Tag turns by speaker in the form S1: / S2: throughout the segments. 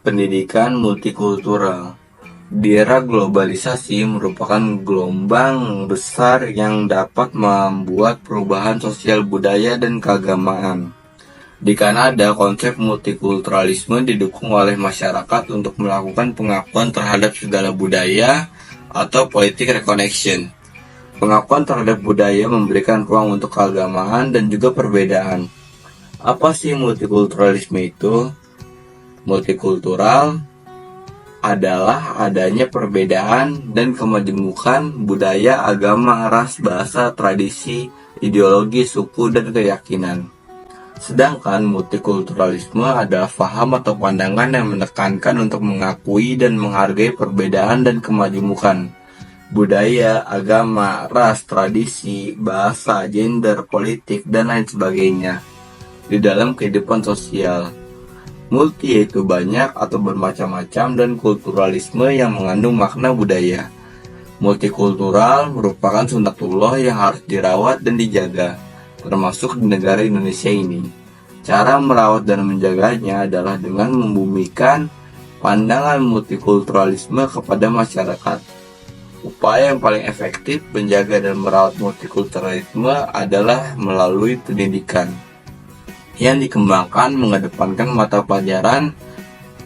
S1: Pendidikan multikultural. Di era globalisasi merupakan gelombang besar yang dapat membuat perubahan sosial budaya dan keagamaan. Di Kanada, konsep multikulturalisme didukung oleh masyarakat untuk melakukan pengakuan terhadap segala budaya atau politik reconnection. Pengakuan terhadap budaya memberikan ruang untuk keagamaan dan juga perbedaan. Apa sih multikulturalisme itu? Multikultural adalah adanya perbedaan dan kemajemukan budaya, agama, ras, bahasa, tradisi, ideologi, suku, dan keyakinan. Sedangkan multikulturalisme adalah paham atau pandangan yang menekankan untuk mengakui dan menghargai perbedaan dan kemajemukan budaya, agama, ras, tradisi, bahasa, gender, politik, dan lain sebagainya di dalam kehidupan sosial. Multi yaitu banyak atau bermacam-macam, dan kulturalisme yang mengandung makna budaya. Multikultural merupakan sunnatullah yang harus dirawat dan dijaga, termasuk di negara Indonesia ini. Cara merawat dan menjaganya adalah dengan membumikan pandangan multikulturalisme kepada masyarakat. Upaya yang paling efektif menjaga dan merawat multikulturalisme adalah melalui pendidikan yang dikembangkan mengedepankan mata pelajaran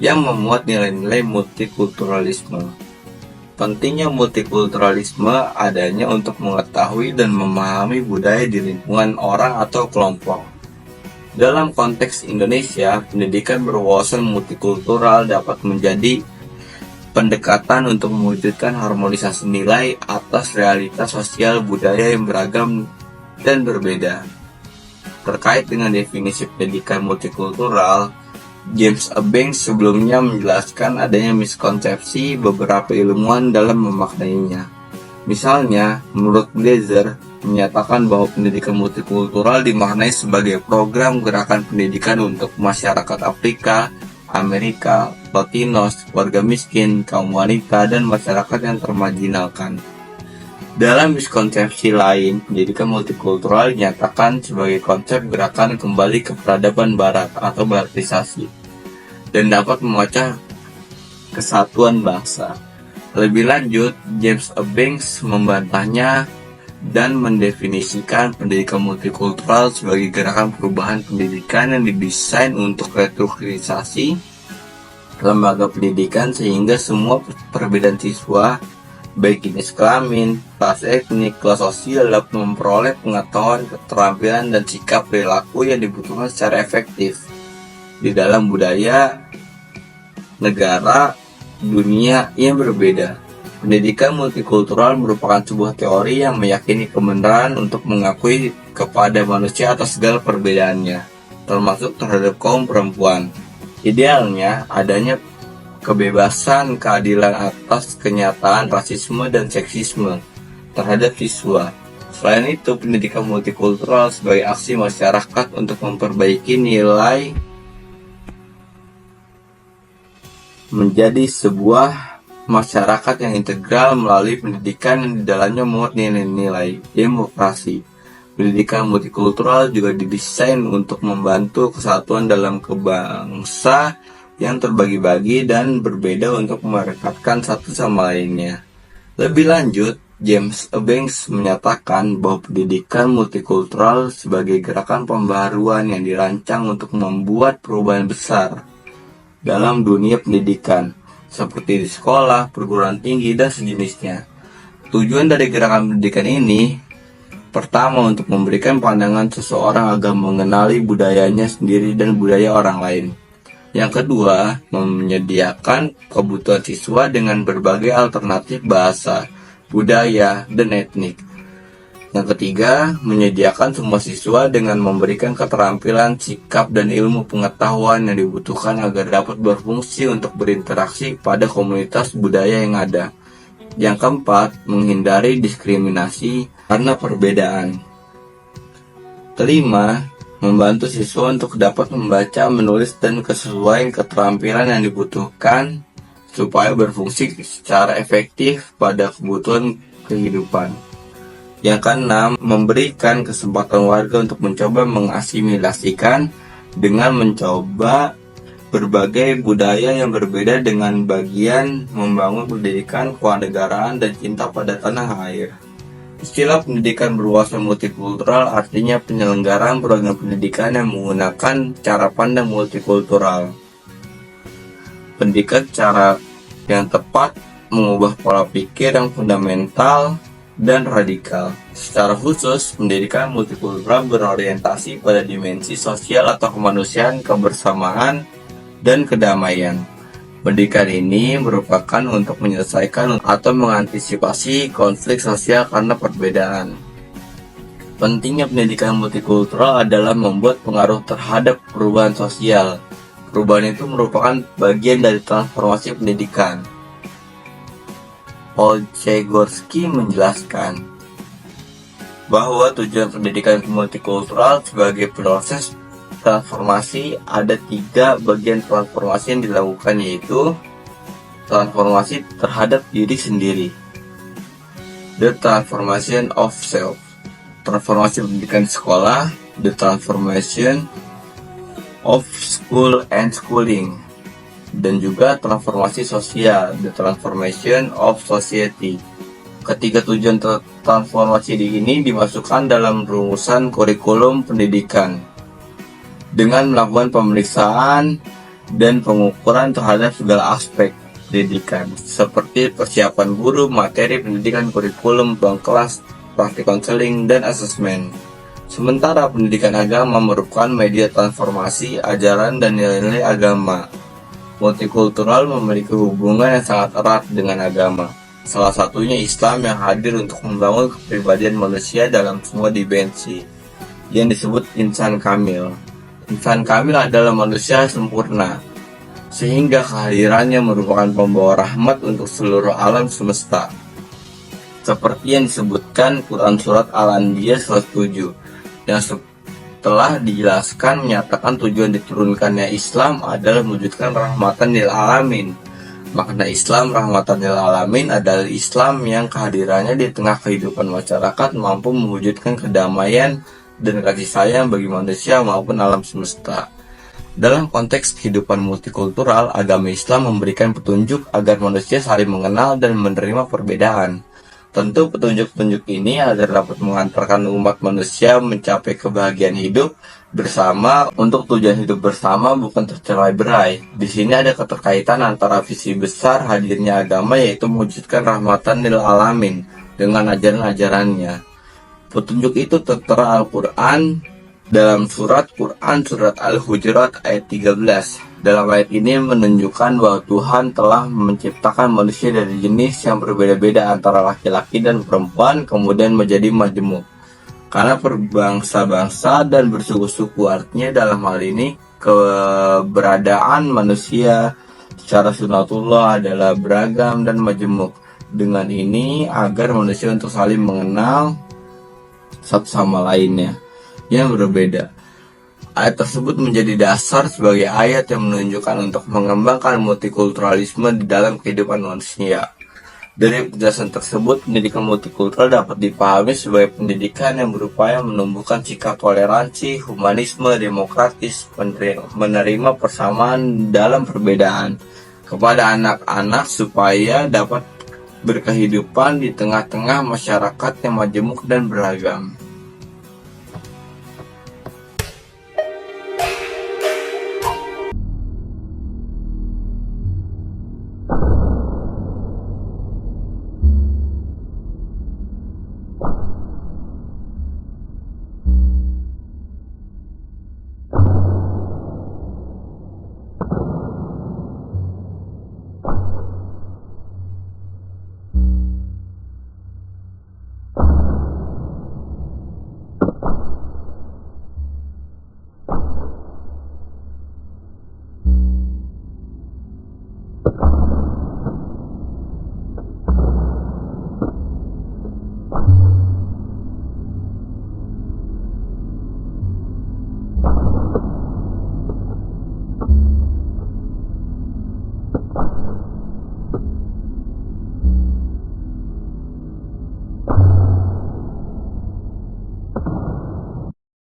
S1: yang memuat nilai-nilai multikulturalisme. Pentingnya multikulturalisme adanya untuk mengetahui dan memahami budaya di lingkungan orang atau kelompok. Dalam konteks Indonesia, pendidikan berwawasan multikultural dapat menjadi pendekatan untuk mewujudkan harmonisasi nilai atas realitas sosial budaya yang beragam dan berbeda. Terkait dengan definisi pendidikan multikultural, James A. Banks sebelumnya menjelaskan adanya miskonsepsi beberapa ilmuwan dalam memaknainya. Misalnya, menurut Glaser, menyatakan bahwa pendidikan multikultural dimaknai sebagai program gerakan pendidikan untuk masyarakat Afrika, Amerika, Latinos, warga miskin, kaum wanita, dan masyarakat yang termarginalkan. Dalam miskonsepsi lain, pendidikan multikultural dinyatakan sebagai konsep gerakan kembali ke peradaban barat atau baratisasi dan dapat memecah kesatuan bangsa. Lebih lanjut, James A. Banks membantahnya dan mendefinisikan pendidikan multikultural sebagai gerakan perubahan pendidikan yang didesain untuk restrukturisasi lembaga pendidikan sehingga semua perbedaan siswa, baik jenis kelamin, ras etnik, kelas sosial, dapat memperoleh pengetahuan, keterampilan, dan sikap perilaku yang dibutuhkan secara efektif di dalam budaya, negara, dunia yang berbeda. Pendidikan multikultural merupakan sebuah teori yang meyakini kebenaran untuk mengakui kepada manusia atas segala perbedaannya, termasuk terhadap kaum perempuan. Idealnya, adanya kebebasan keadilan atas kenyataan rasisme dan seksisme terhadap siswa. Selain itu, pendidikan multikultural sebagai aksi masyarakat untuk memperbaiki nilai menjadi sebuah masyarakat yang integral melalui pendidikan yang di dalamnya memuat nilai-nilai demokrasi. Pendidikan multikultural juga didesain untuk membantu kesatuan dalam kebangsa yang terbagi-bagi dan berbeda untuk merekatkan satu sama lainnya. Lebih lanjut, James A. Banks menyatakan bahwa pendidikan multikultural sebagai gerakan pembaharuan yang dirancang untuk membuat perubahan besar dalam dunia pendidikan, seperti di sekolah, perguruan tinggi, dan sejenisnya. Tujuan dari gerakan pendidikan ini, pertama, untuk memberikan pandangan seseorang agar mengenali budayanya sendiri dan budaya orang lain. Yang kedua, menyediakan kebutuhan siswa dengan berbagai alternatif bahasa, budaya, dan etnik. Yang ketiga, menyediakan semua siswa dengan memberikan keterampilan, sikap, dan ilmu pengetahuan yang dibutuhkan agar dapat berfungsi untuk berinteraksi pada komunitas budaya yang ada. Yang keempat, menghindari diskriminasi karena perbedaan. Kelima, membantu siswa untuk dapat membaca, menulis, dan kesesuaian keterampilan yang dibutuhkan supaya berfungsi secara efektif pada kebutuhan kehidupan. Yang keenam, memberikan kesempatan warga untuk mencoba mengasimilasikan dengan mencoba berbagai budaya yang berbeda dengan bagian membangun pendidikan, kewarganegaraan, dan cinta pada tanah air. Istilah pendidikan berwawasan multikultural artinya penyelenggaraan program pendidikan yang menggunakan cara pandang multikultural. Pendidikan cara yang tepat mengubah pola pikir yang fundamental dan radikal. Secara khusus, pendidikan multikultural berorientasi pada dimensi sosial atau kemanusiaan, kebersamaan, dan kedamaian. Pendidikan ini merupakan untuk menyelesaikan atau mengantisipasi konflik sosial karena perbedaan. Pentingnya pendidikan multikultural adalah membuat pengaruh terhadap perubahan sosial. Perubahan itu merupakan bagian dari transformasi pendidikan. Paul Cegorsky menjelaskan bahwa tujuan pendidikan multikultural sebagai proses transformasi, ada 3 bagian transformasi yang dilakukan, yaitu transformasi terhadap diri sendiri, the transformation of self, transformasi pendidikan sekolah, the transformation of school and schooling, dan juga transformasi sosial, the transformation of society. Ketiga tujuan transformasi ini dimasukkan dalam rumusan kurikulum pendidikan dengan melakukan pemeriksaan dan pengukuran terhadap segala aspek pendidikan seperti persiapan guru, materi pendidikan, kurikulum, ruang kelas, praktik konseling, dan asesmen. Sementara pendidikan agama merupakan media transformasi ajaran dan nilai-nilai agama. Multikultural memiliki hubungan yang sangat erat dengan agama. Salah satunya Islam yang hadir untuk membangun kepribadian manusia dalam semua dimensi yang disebut insan kamil. Insan kamil adalah manusia sempurna, sehingga kehadirannya merupakan pembawa rahmat untuk seluruh alam semesta. Seperti yang disebutkan Quran Surat Al-Anbiya surat 7, yang setelah dijelaskan menyatakan tujuan diturunkannya Islam adalah mewujudkan rahmatan lil alamin. Makna Islam rahmatan lil alamin adalah Islam yang kehadirannya di tengah kehidupan masyarakat mampu mewujudkan kedamaian dan kasih sayang bagi manusia maupun alam semesta. Dalam konteks kehidupan multikultural, agama Islam memberikan petunjuk agar manusia saling mengenal dan menerima perbedaan. Tentu petunjuk-petunjuk ini agar dapat mengantarkan umat manusia mencapai kebahagiaan hidup bersama. Untuk tujuan hidup bersama bukan tercerai-berai. Di sini ada keterkaitan antara visi besar hadirnya agama, yaitu mewujudkan rahmatan lil alamin dengan ajaran-ajarannya. Petunjuk itu tertera Al-Quran dalam surat Al-Hujurat ayat 13. Dalam ayat ini menunjukkan bahwa Tuhan telah menciptakan manusia dari jenis yang berbeda-beda antara laki-laki dan perempuan, kemudian menjadi majemuk. Karena berbangsa-bangsa dan bersuku-suku, artinya dalam hal ini keberadaan manusia secara sunatullah adalah beragam dan majemuk. Dengan ini agar manusia untuk saling mengenal satu sama lainnya yang berbeda. Ayat tersebut menjadi dasar sebagai ayat yang menunjukkan untuk mengembangkan multikulturalisme di dalam kehidupan manusia. Dari penjelasan tersebut, pendidikan multikultural dapat dipahami sebagai pendidikan yang berupaya menumbuhkan sikap toleransi, humanisme, demokratis, menerima persamaan dalam perbedaan kepada anak-anak supaya dapat berkehidupan di tengah-tengah masyarakat yang majemuk dan beragam.